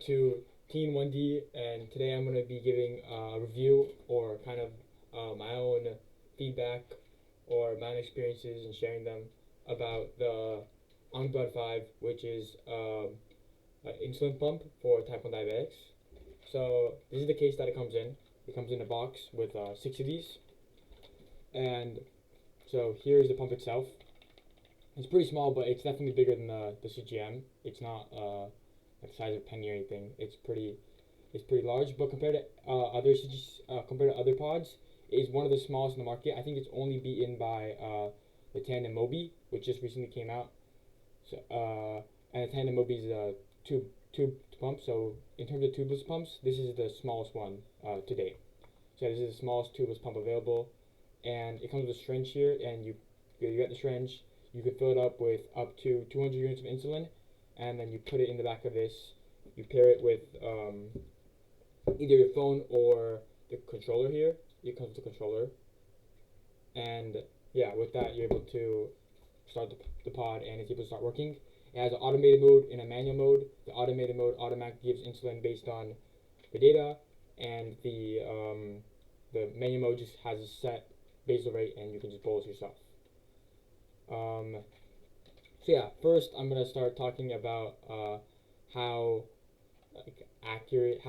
to Teen 1D, and today I'm going to be giving a review or kind of my own feedback or my own experiences and sharing them about the Omnipod 5, which is an insulin pump for type 1 diabetics. So this is the case that it comes in. It comes in a box with 6 of these, and so here's the pump itself. It's pretty small, but it's definitely bigger than the CGM. It's not like the size of a penny or anything. It's pretty large, but compared to other pods, it is one of the smallest in the market. I think it's only beaten by the Tandem Mobi, which just recently came out. So and the Tandem Mobi is a tube pump. So in terms of tubeless pumps, this is the smallest one to date. So this is the smallest tubeless pump available, and it comes with a syringe here, and you get the syringe. You can fill it up with up to 200 units of insulin, and then you put it in the back of this. You pair it with either your phone or the controller here. It comes with the controller, and yeah, with that you're able to start the pod, and it's able to start working. It has an automated mode and a manual mode. The automated mode automatically gives insulin based on the data, and the manual mode just has a set basal rate, and you can just bolus yourself. So yeah, first I'm gonna start talking about how how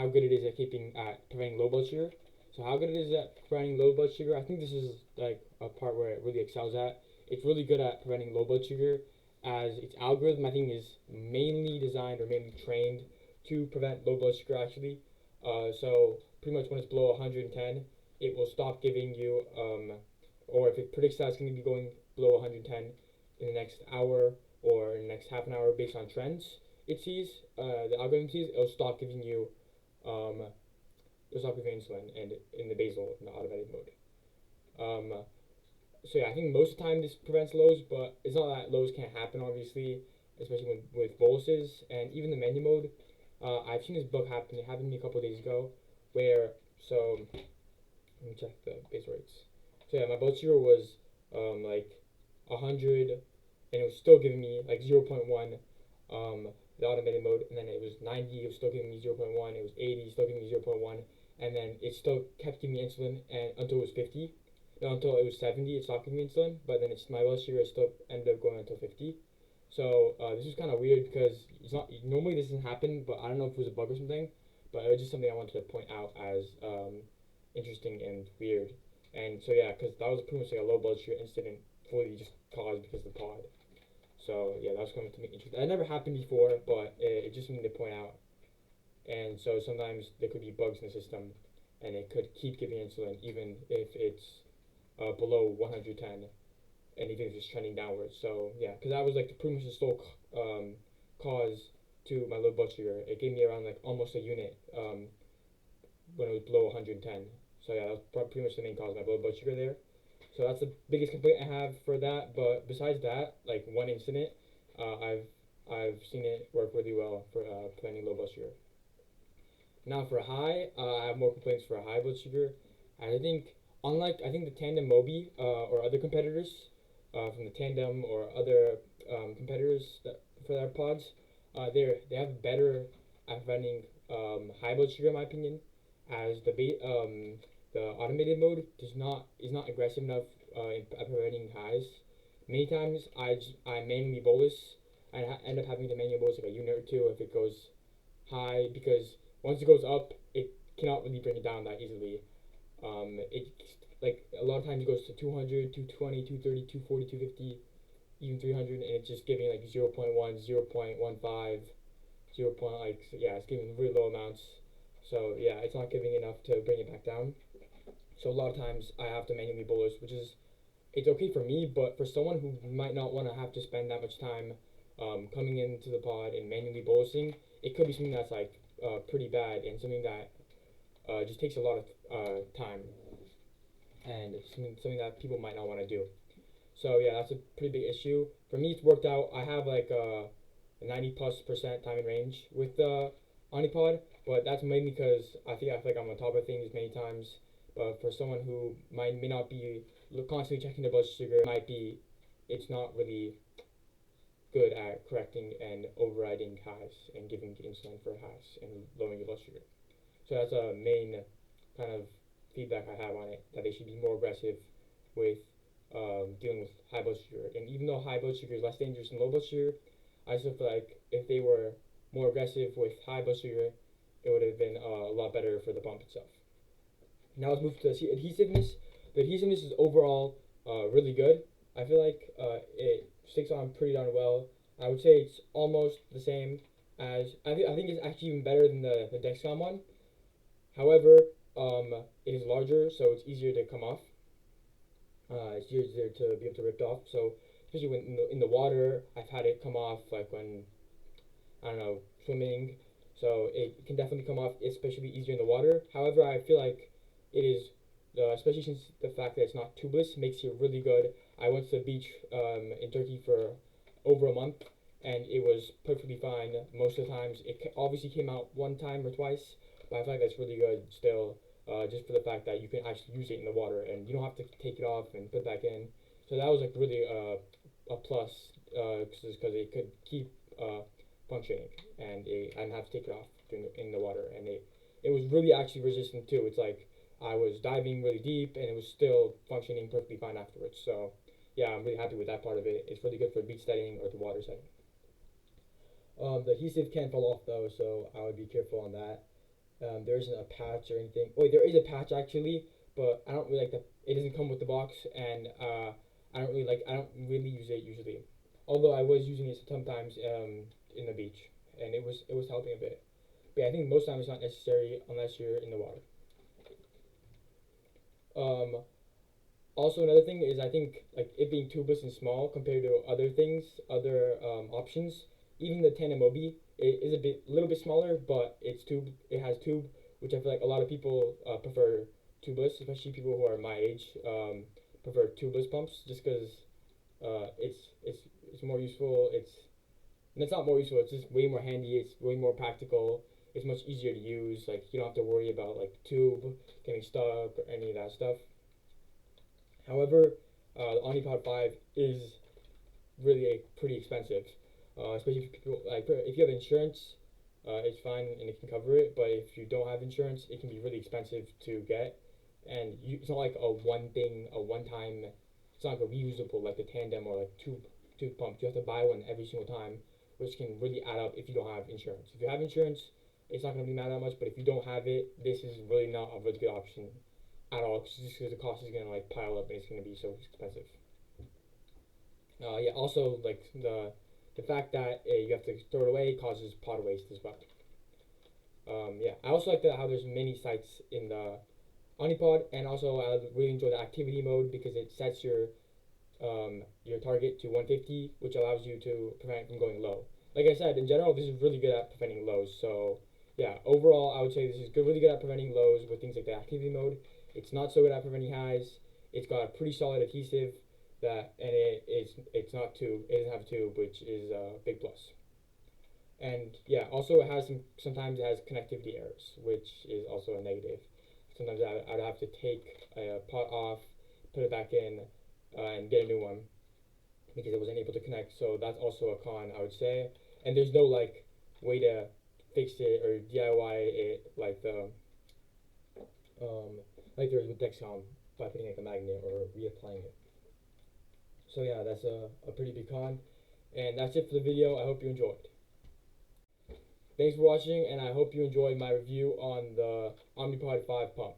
good it is at preventing low blood sugar. So how good it is at preventing low blood sugar, I think this is like a part where it really excels at. It's really good at preventing low blood sugar, as its algorithm I think is mainly designed or mainly trained to prevent low blood sugar actually. So pretty much when it's below 110, it will stop giving you or if it predicts that it's going to be going below 110 in the next hour or in the next half an hour based on trends the algorithm sees, it'll stop giving you insulin and in the basal, in the automatic mode. So yeah, I think most of the time this prevents lows, but it's not that lows can't happen obviously, especially with boluses and even the menu mode. I've seen this bug happen. It happened to me a couple of days ago, where let me check the base rates. So yeah, my blood sugar was like 100, and it was still giving me like 0.1 the automated mode, and then it was 90, it was still giving me 0.1, it was 80, still giving me 0.1, and then it still kept giving me insulin and until it was 50. No, until it was 70, it stopped giving me insulin, but then my blood sugar still ended up going until 50. So this is kind of weird because it's not normally this doesn't happen, but I don't know if it was a bug or something, but it was just something I wanted to point out as interesting and weird. And so yeah, because that was pretty much like a low blood sugar incident fully just caused because of the pod. So yeah, that was coming to me interesting. That never happened before, but it just something to point out. And so sometimes there could be bugs in the system, and it could keep giving insulin even if it's below 110, and even if it's trending downwards. So yeah, because that was like pretty much the sole cause to my low blood sugar. It gave me around like almost a unit when it was below 110. So yeah, that was pretty much the main cause of my blood sugar there. So that's the biggest complaint I have for that. But besides that, like one incident, I've seen it work really well for preventing low blood sugar. Now for a high, I have more complaints for a high blood sugar. I think unlike the Tandem Mobi or other competitors from the Tandem or other competitors for their pods, they have better at preventing high blood sugar in my opinion, as the automated mode is not aggressive enough at preventing highs. Many times I manually bolus. I end up having to manually bolus like a unit or two if it goes high, because once it goes up, it cannot really bring it down that easily. It like a lot of times it goes to 200, 220, 230, 240, 250, even 300, and it's just giving like 0.1, 0.15, 0. Yeah, it's giving really low amounts. So yeah, it's not giving enough to bring it back down. So a lot of times I have to manually bolus, which is it's okay for me, but for someone who might not want to have to spend that much time coming into the pod and manually bolusing, it could be something that's like pretty bad and something that just takes a lot of time, and it's something that people might not want to do. So yeah, that's a pretty big issue. For me, it's worked out. I have like a 90+% time in range with the Omnipod, but that's mainly because I feel like I'm on top of things many times. But for someone who may not be constantly checking their blood sugar, it's not really good at correcting and overriding highs and giving insulin for highs and lowering your blood sugar. So that's a main kind of feedback I have on it, that they should be more aggressive with dealing with high blood sugar. And even though high blood sugar is less dangerous than low blood sugar, I still feel like if they were more aggressive with high blood sugar, it would have been a lot better for the pump itself. Now let's move to the adhesiveness. The adhesiveness is overall really good. I feel like it sticks on pretty darn well. I would say it's almost the same as, I think it's actually even better than the Dexcom one. However, it is larger, so it's easier to come off. It's easier to be able to rip it off. So especially when in the water, I've had it come off like when, I don't know, swimming. So it can definitely come off, especially easier in the water. However, I feel like it is, especially since the fact that it's not tubeless, makes it really good. I went to the beach in Turkey for over a month, and it was perfectly fine most of the times. It obviously came out one time or twice, but I feel like that's really good still, just for the fact that you can actually use it in the water, and you don't have to take it off and put it back in. So that was like really a plus, because it could keep functioning, and I didn't have to take it off in the water, and it was really actually resistant too. It's like I was diving really deep, and it was still functioning perfectly fine afterwards. So yeah, I'm really happy with that part of it. It's really good for beach setting or the water setting. The adhesive can fall off though, so I would be careful on that. There isn't a patch or anything. Oh, there is a patch actually, but I don't really like the. It doesn't come with the box, and I don't really use it usually. Although I was using it sometimes in the beach, and it was helping a bit. But yeah, I think most times it's not necessary unless you're in the water. Also, another thing is, I think like it being tubeless and small compared to other things, other options. Even the Tandem Mobi, it is a little bit smaller, but it's tube. It has tube, which I feel like a lot of people prefer tubeless, especially people who are my age prefer tubeless pumps, just because it's more useful. It's not more useful. It's just way more handy. It's way more practical. It's much easier to use. Like you don't have to worry about like tube getting stuck or any of that stuff. However, the Omnipod 5 is really pretty expensive, especially if people like if you have insurance, it's fine and it can cover it. But if you don't have insurance, it can be really expensive to get, and it's not like a one time. It's not like a reusable like the Tandem or like tube pump. You have to buy one every single time, which can really add up if you don't have insurance. If you have insurance, it's not going to be mad that much. But if you don't have it, this is really not a really good option at all, just because the cost is going to like pile up and it's going to be so expensive. Yeah, also like the fact that you have to throw it away causes pod waste as well. Yeah, I also like how there's many sites in the Omnipod, and also I really enjoy the activity mode because it sets your target to 150, which allows you to prevent it from going low. Like I said, in general, this is really good at preventing lows. So yeah, overall, I would say this is really good at preventing lows with things like the activity mode. It's not so good at preventing highs. It's got a pretty solid adhesive and it's not tube. It doesn't have tube, which is a big plus. And yeah, also it has sometimes it has connectivity errors, which is also a negative. Sometimes I'd have to take a pot off, put it back in, and get a new one because it wasn't able to connect. So that's also a con, I would say. And there's no like way to fix it or DIY it like there is with Dexcom by putting like a magnet or reapplying it. So yeah, that's a pretty big con. And that's it for the video. I hope you enjoyed. Thanks for watching, and I hope you enjoyed my review on the Omnipod 5 pump.